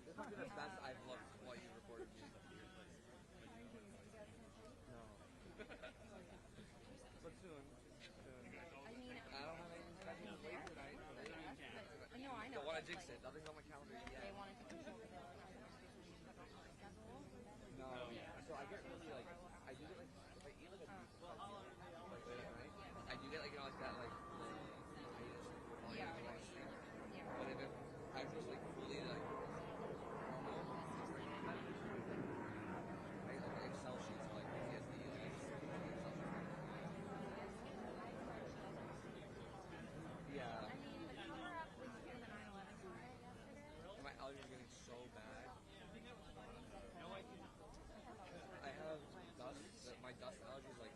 This might be the best I've looked while you recorded me. No. But soon. I don't have anything scheduled late tonight. No, I know. Don't want to jinx it. Nothing's on my calendar yet. They wanted to control the schedule. No. So I get really like, I do get like, if I eat like a like late at night, I do get like, you know, like that like, but if I'm just like fully like, Excel sheets like PTSD, like yeah. I mean, the cover-up was in the 9/11 riot yesterday. My allergies are getting so bad. I have dust. My dust allergy is like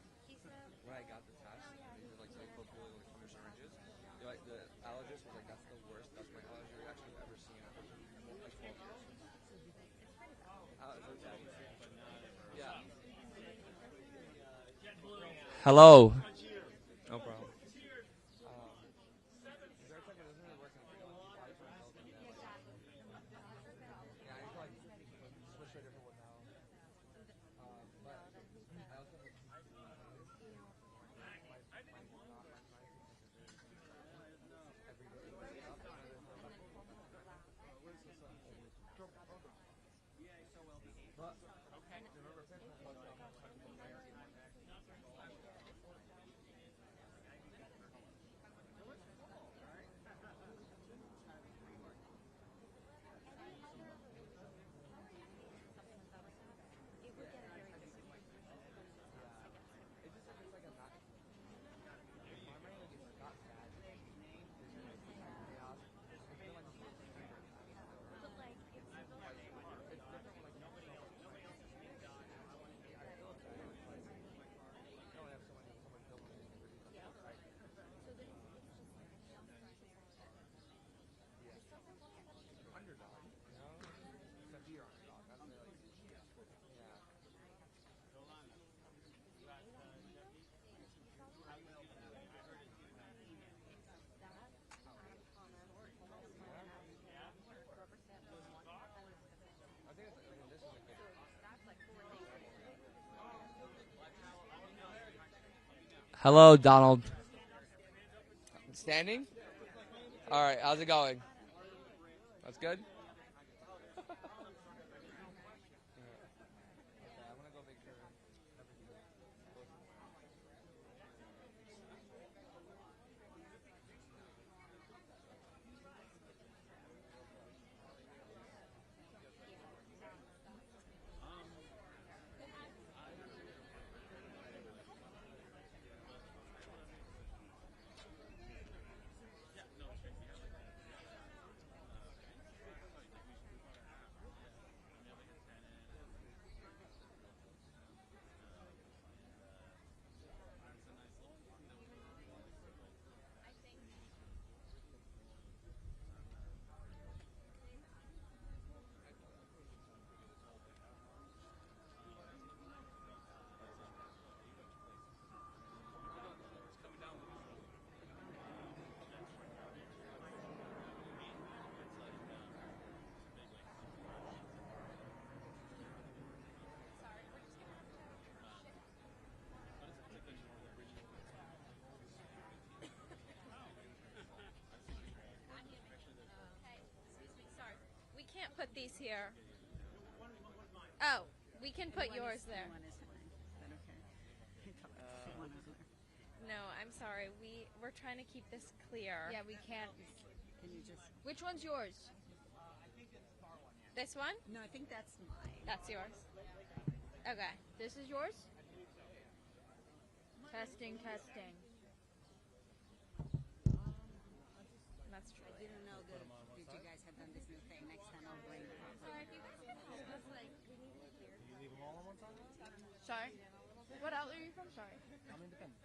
when I got the test. They were like put really like 100 syringes. They're like the allergist was like that's the worst dust mite allergy reaction I've ever seen after like 12 years. Yeah. Hello. No problem. Hello, Donald. Standing? All right, how's it going? That's good? Can't put these here. Oh, we can put yours there. No, I'm sorry. We're trying to keep this clear. Yeah, we can't. Can you just? Which one's yours? This one? No, I think that's mine. That's yours. Okay. This is yours? Testing, testing. That's true. I didn't know that you guys had done this new thing. Next time I'll bring it. Sorry, if you guys can help us, like, we need to hear. You leave them all on one side? Sorry? What outlet are you from? Sorry. I'm independent.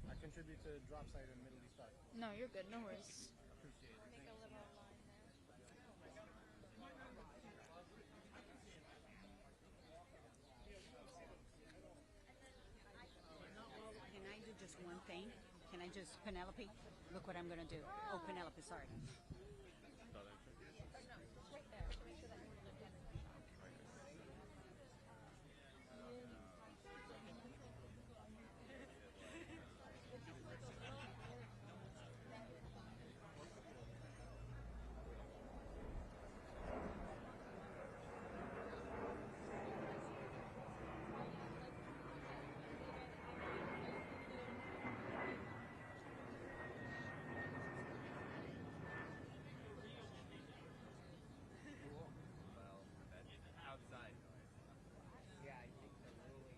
I contribute to Drop Site and Middle East Art. No, you're good. No worries. Appreciate it. Make a little line there. Can I do just one thing? Can I just, Penelope? Look what I'm going to do. Oh, Penelope, sorry. Outside. Yeah, I think the ruling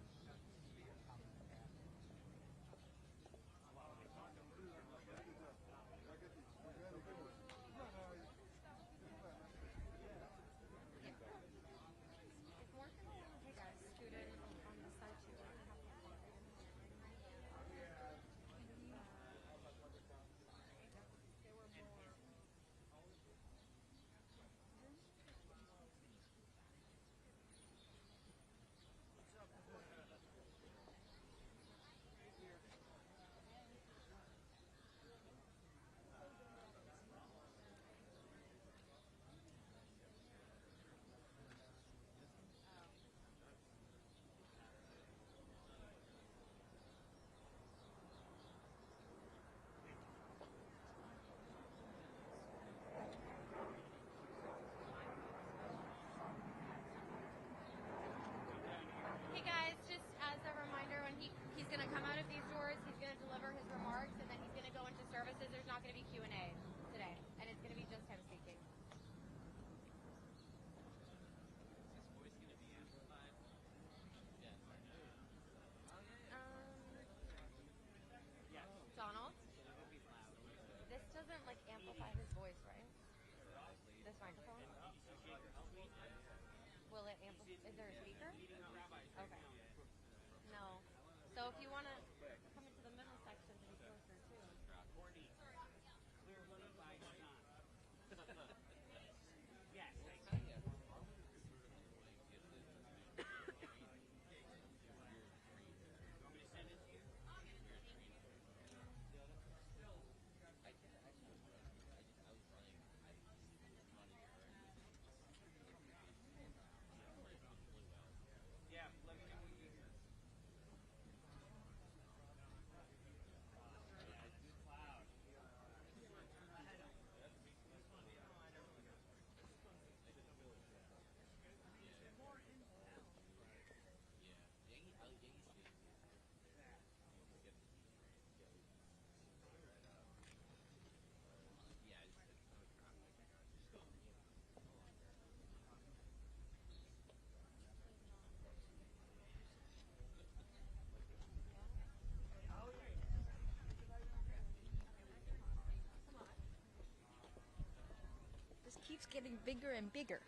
Hey guys, just as a reminder, when he's going to come out of these doors, he's going to deliver his remarks, and then he's going to go into services. There's not going to be Q&A today, and it's going to be just him speaking. Donald? This doesn't, like, amplify his voice, right? This microphone? Will it amplify? Is there a speaker? Okay. No. So if you want to come into the middle section to be closer, too. This keeps getting bigger and bigger.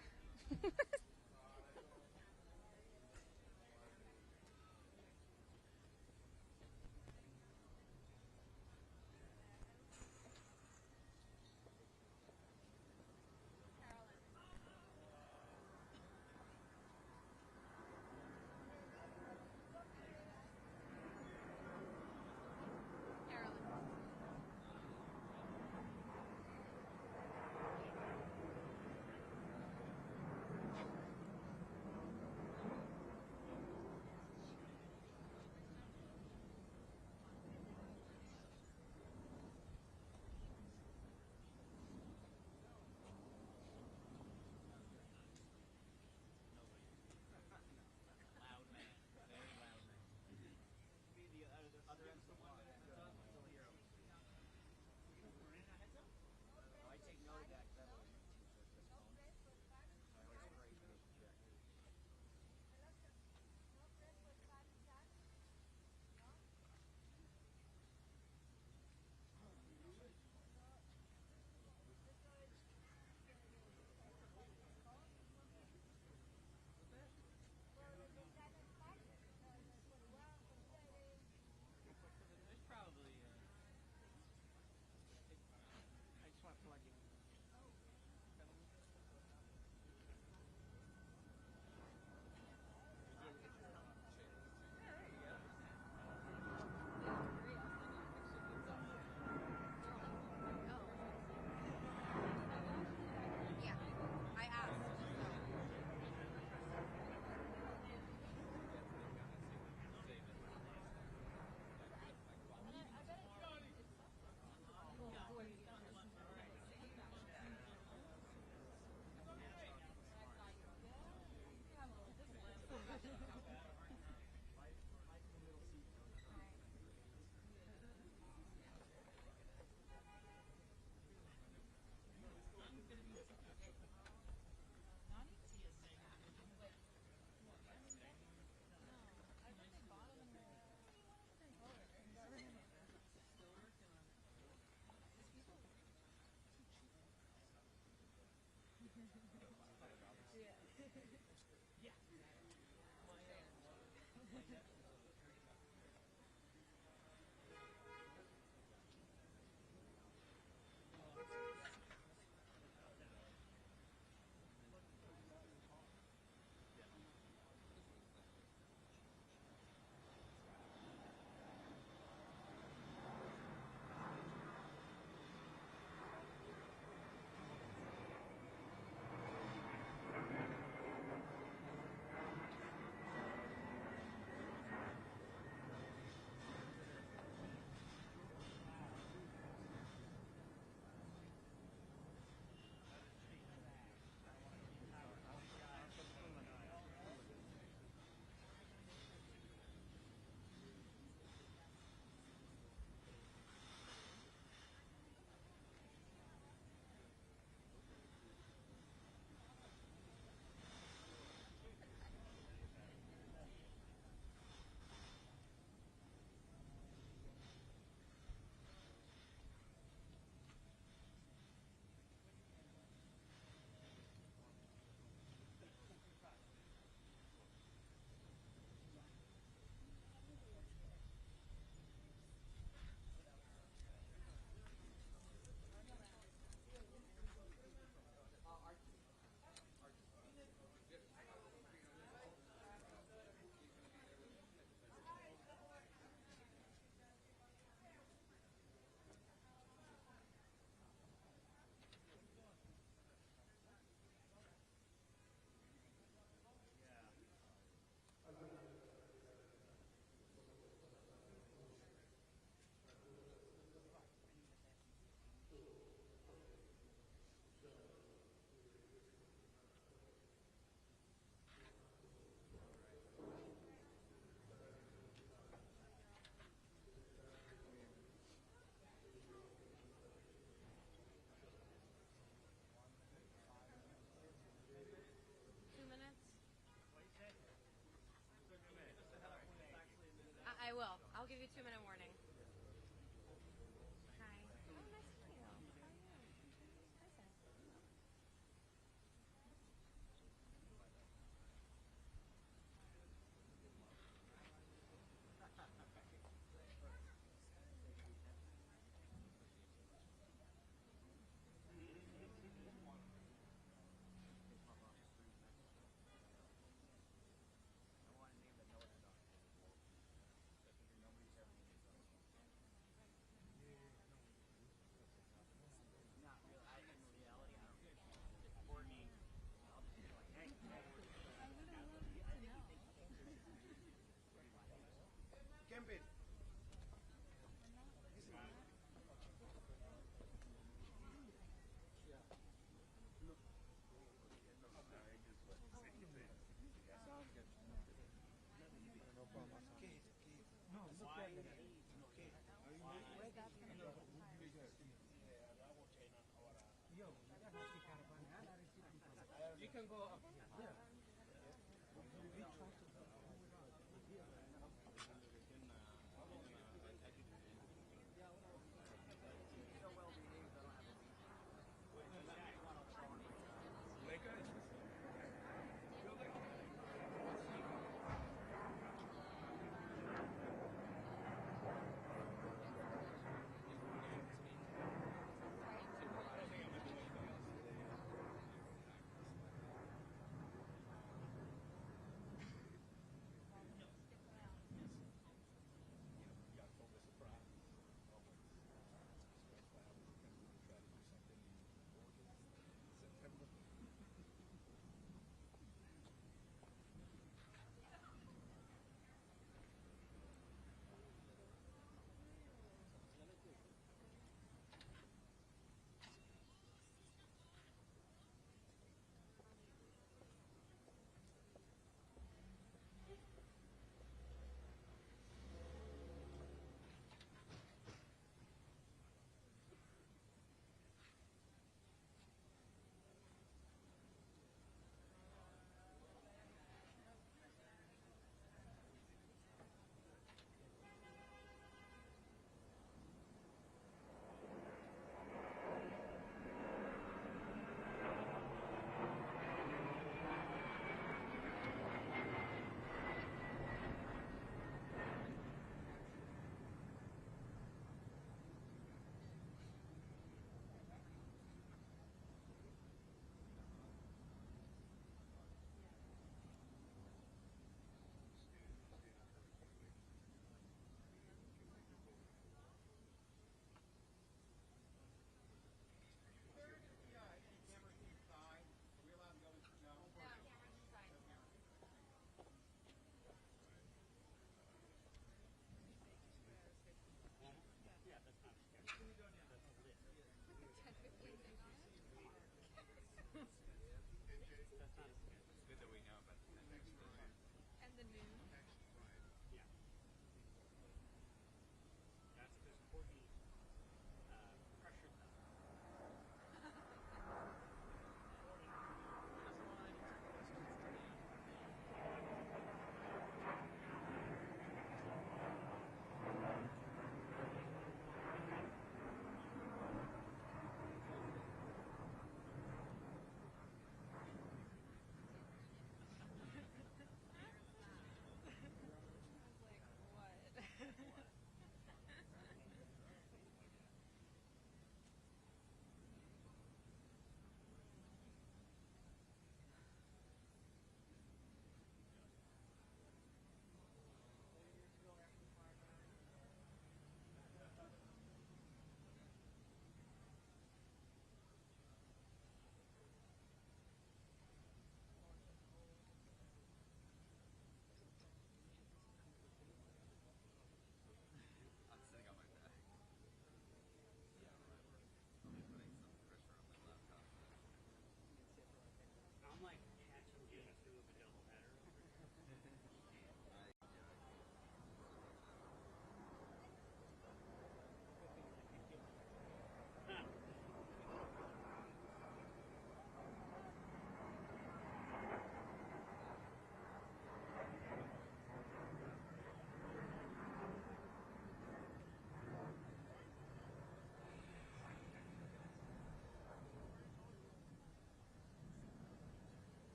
2 minutes? I will. I'll give you 2 minute warning. Hi. Oh, nice to meet you. How are you? Hi, Seth. You can go up here.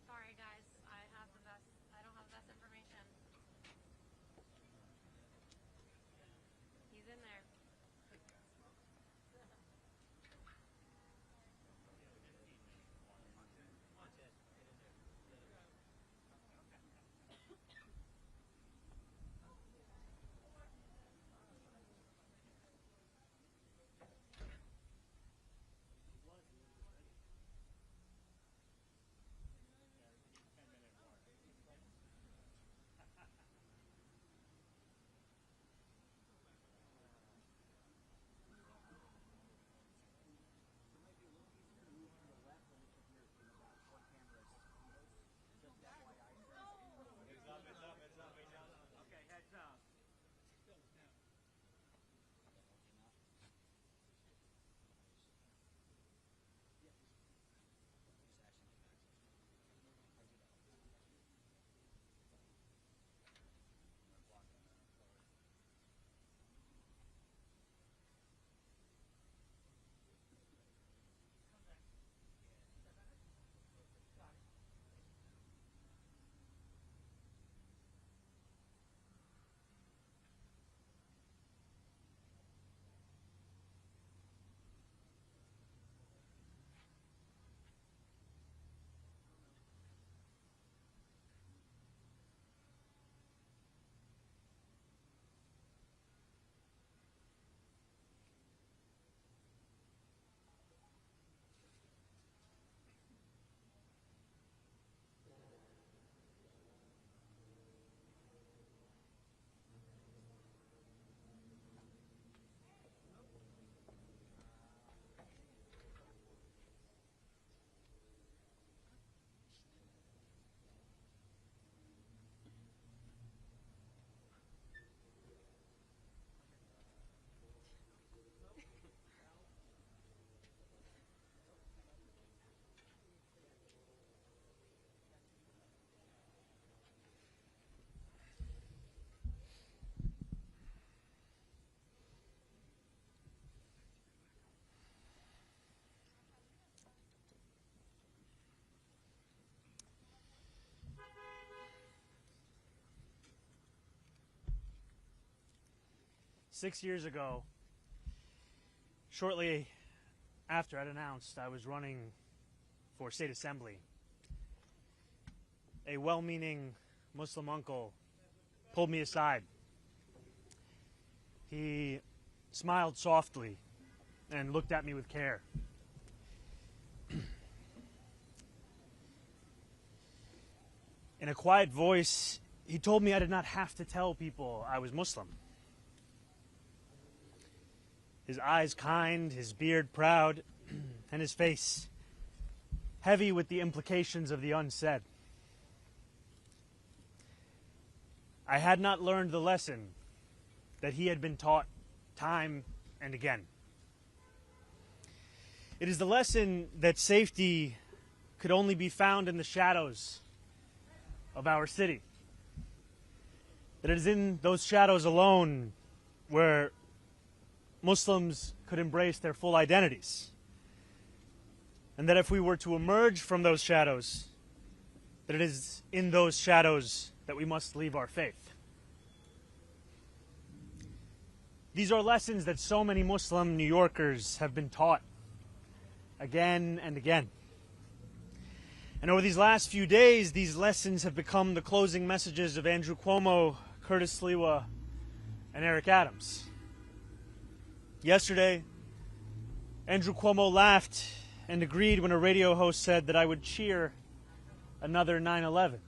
Sorry, guys. I don't have the best information. He's in there. Six years ago, shortly after I'd announced I was running for state assembly, a well-meaning Muslim uncle pulled me aside. He smiled softly and looked at me with care. In a quiet voice, he told me I did not have to tell people I was Muslim. His eyes kind, his beard proud, and his face heavy with the implications of the unsaid. I had not learned the lesson that he had been taught time and again. It is the lesson that safety could only be found in the shadows of our city. That it is in those shadows alone where Muslims could embrace their full identities. And that if we were to emerge from those shadows, that it is in those shadows that we must leave our faith. These are lessons that so many Muslim New Yorkers have been taught again and again. And over these last few days, these lessons have become the closing messages of Andrew Cuomo, Curtis Sliwa, and Eric Adams. Yesterday, Andrew Cuomo laughed and agreed when a radio host said that I would cheer another 9/11.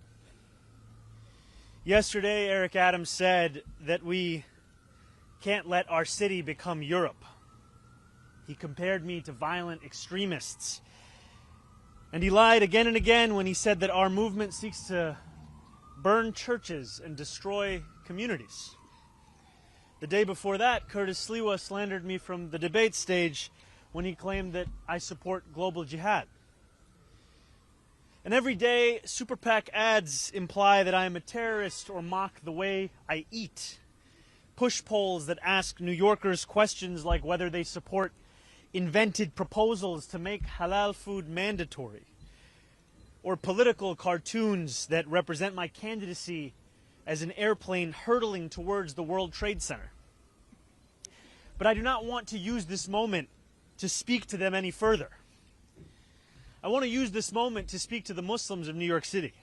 Yesterday, Eric Adams said that we can't let our city become Europe. He compared me to violent extremists. And he lied again and again when he said that our movement seeks to burn churches and destroy communities. The day before that, Curtis Sliwa slandered me from the debate stage when he claimed that I support global jihad. And every day, Super PAC ads imply that I am a terrorist or mock the way I eat. Push polls that ask New Yorkers questions like whether they support invented proposals to make halal food mandatory, or political cartoons that represent my candidacy as an airplane hurtling towards the World Trade Center. But I do not want to use this moment to speak to them any further. I want to use this moment to speak to the Muslims of New York City.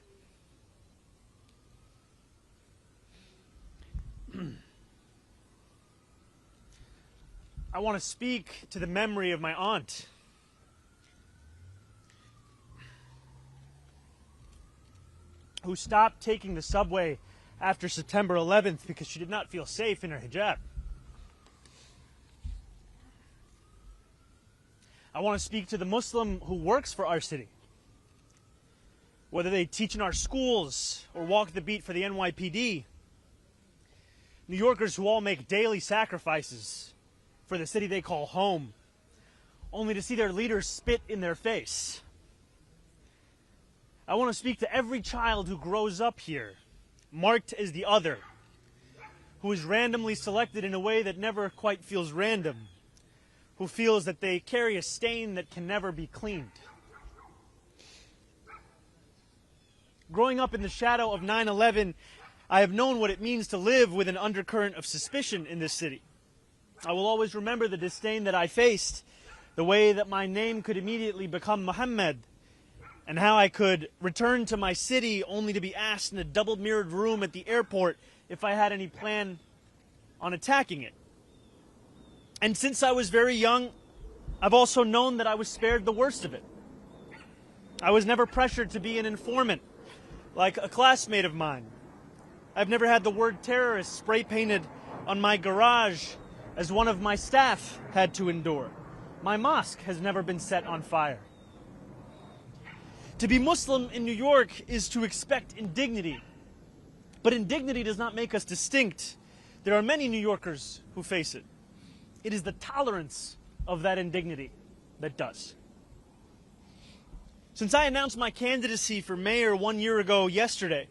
I want to speak to the memory of my aunt. Who stopped taking the subway after September 11th because she did not feel safe in her hijab. I want to speak to the Muslim who works for our city. Whether they teach in our schools or walk the beat for the NYPD. New Yorkers who all make daily sacrifices for the city they call home, only to see their leaders spit in their face. I want to speak to every child who grows up here, marked as the other, who is randomly selected in a way that never quite feels random, who feels that they carry a stain that can never be cleaned. Growing up in the shadow of 9/11, I have known what it means to live with an undercurrent of suspicion in this city. I will always remember the disdain that I faced, the way that my name could immediately become Muhammad, and how I could return to my city only to be asked in a double-mirrored room at the airport if I had any plan on attacking it. And since I was very young, I've also known that I was spared the worst of it. I was never pressured to be an informant, like a classmate of mine. I've never had the word terrorist spray-painted on my garage as one of my staff had to endure. My mosque has never been set on fire. To be Muslim in New York is to expect indignity. But indignity does not make us distinct. There are many New Yorkers who face it. It is the tolerance of that indignity that does. Since I announced my candidacy for mayor 1 year ago yesterday,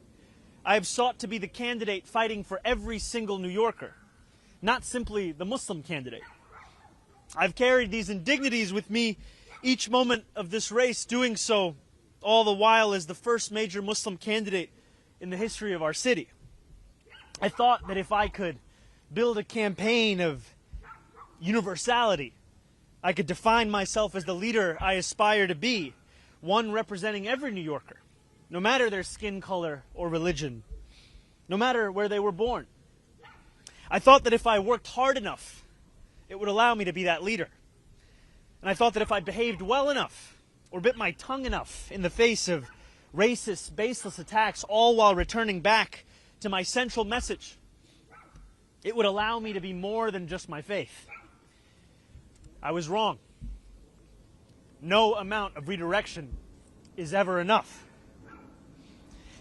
I have sought to be the candidate fighting for every single New Yorker, not simply the Muslim candidate. I've carried these indignities with me each moment of this race, doing so all the while as the first major Muslim candidate in the history of our city. I thought that if I could build a campaign of universality, I could define myself as the leader I aspire to be, one representing every New Yorker, no matter their skin color or religion, no matter where they were born. I thought that if I worked hard enough, it would allow me to be that leader. And I thought that if I behaved well enough, or bit my tongue enough in the face of racist, baseless attacks, all while returning back to my central message, it would allow me to be more than just my faith. I was wrong. No amount of redirection is ever enough.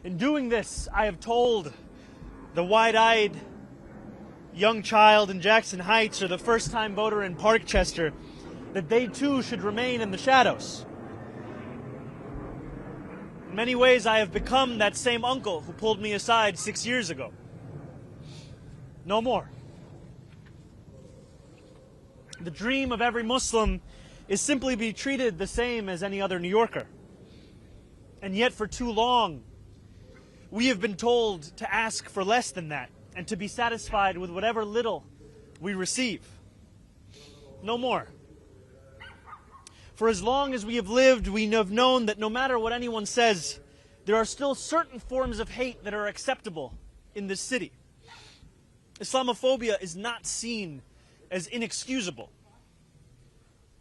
In doing this, I have told the wide-eyed young child in Jackson Heights or the first-time voter in Parkchester that they too should remain in the shadows. In many ways, I have become that same uncle who pulled me aside 6 years ago. No more. The dream of every Muslim is simply be treated the same as any other New Yorker. And yet for too long, we have been told to ask for less than that and to be satisfied with whatever little we receive. No more. For as long as we have lived, we have known that no matter what anyone says, there are still certain forms of hate that are acceptable in this city. Islamophobia is not seen as inexcusable.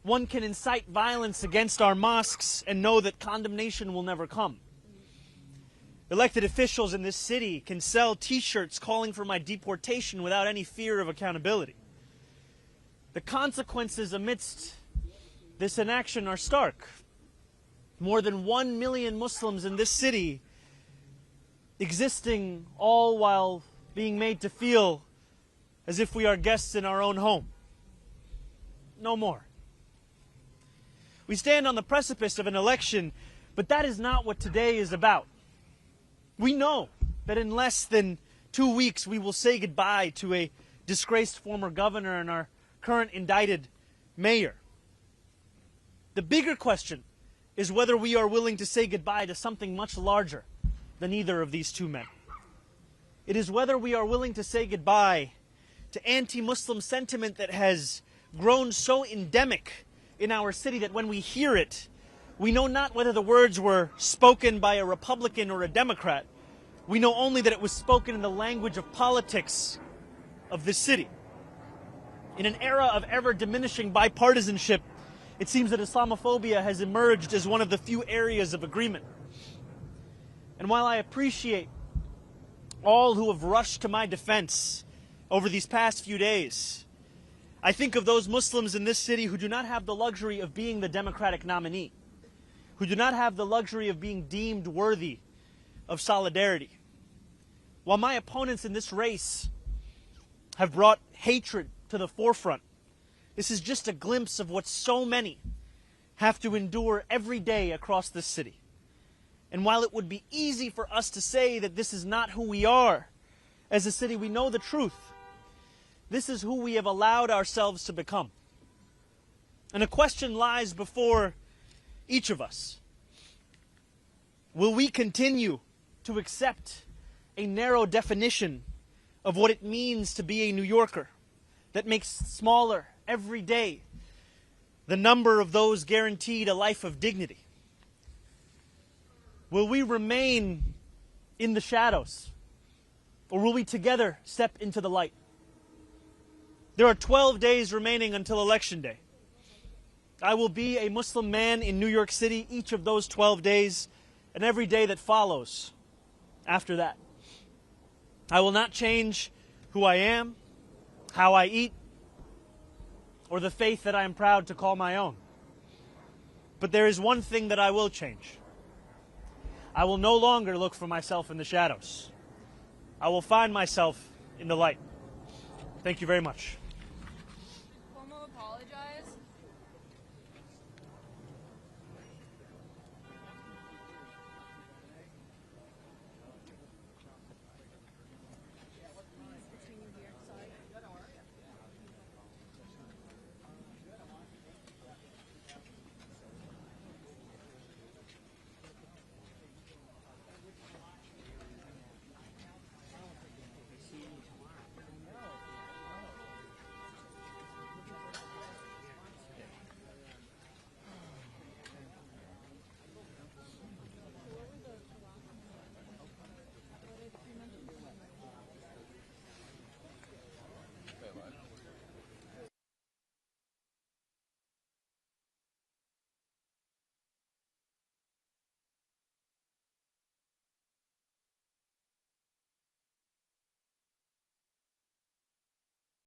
One can incite violence against our mosques and know that condemnation will never come. Elected officials in this city can sell T-shirts calling for my deportation without any fear of accountability. The consequences amidst this inaction are stark. More than 1 million Muslims in this city existing all while being made to feel as if we are guests in our own home. No more. We stand on the precipice of an election, but that is not what today is about. We know that in less than 2 weeks we will say goodbye to a disgraced former governor and our current indicted mayor. The bigger question is whether we are willing to say goodbye to something much larger than either of these two men. It is whether we are willing to say goodbye to anti-Muslim sentiment that has grown so endemic in our city that when we hear it, we know not whether the words were spoken by a Republican or a Democrat. We know only that it was spoken in the language of politics of this city. In an era of ever-diminishing bipartisanship, it seems that Islamophobia has emerged as one of the few areas of agreement. And while I appreciate all who have rushed to my defense over these past few days, I think of those Muslims in this city who do not have the luxury of being the Democratic nominee, who do not have the luxury of being deemed worthy of solidarity. While my opponents in this race have brought hatred to the forefront, this is just a glimpse of what so many have to endure every day across this city. And while it would be easy for us to say that this is not who we are as a city, we know the truth. This is who we have allowed ourselves to become. And a question lies before each of us. Will we continue to accept a narrow definition of what it means to be a New Yorker that makes smaller every day the number of those guaranteed a life of dignity? Will we remain in the shadows, or will we together step into the light? There are 12 days remaining until Election Day. I will be a Muslim man in New York City each of those 12 days and every day that follows after that. I will not change who I am, how I eat, or the faith that I am proud to call my own. But there is one thing that I will change. I will no longer look for myself in the shadows. I will find myself in the light. Thank you very much.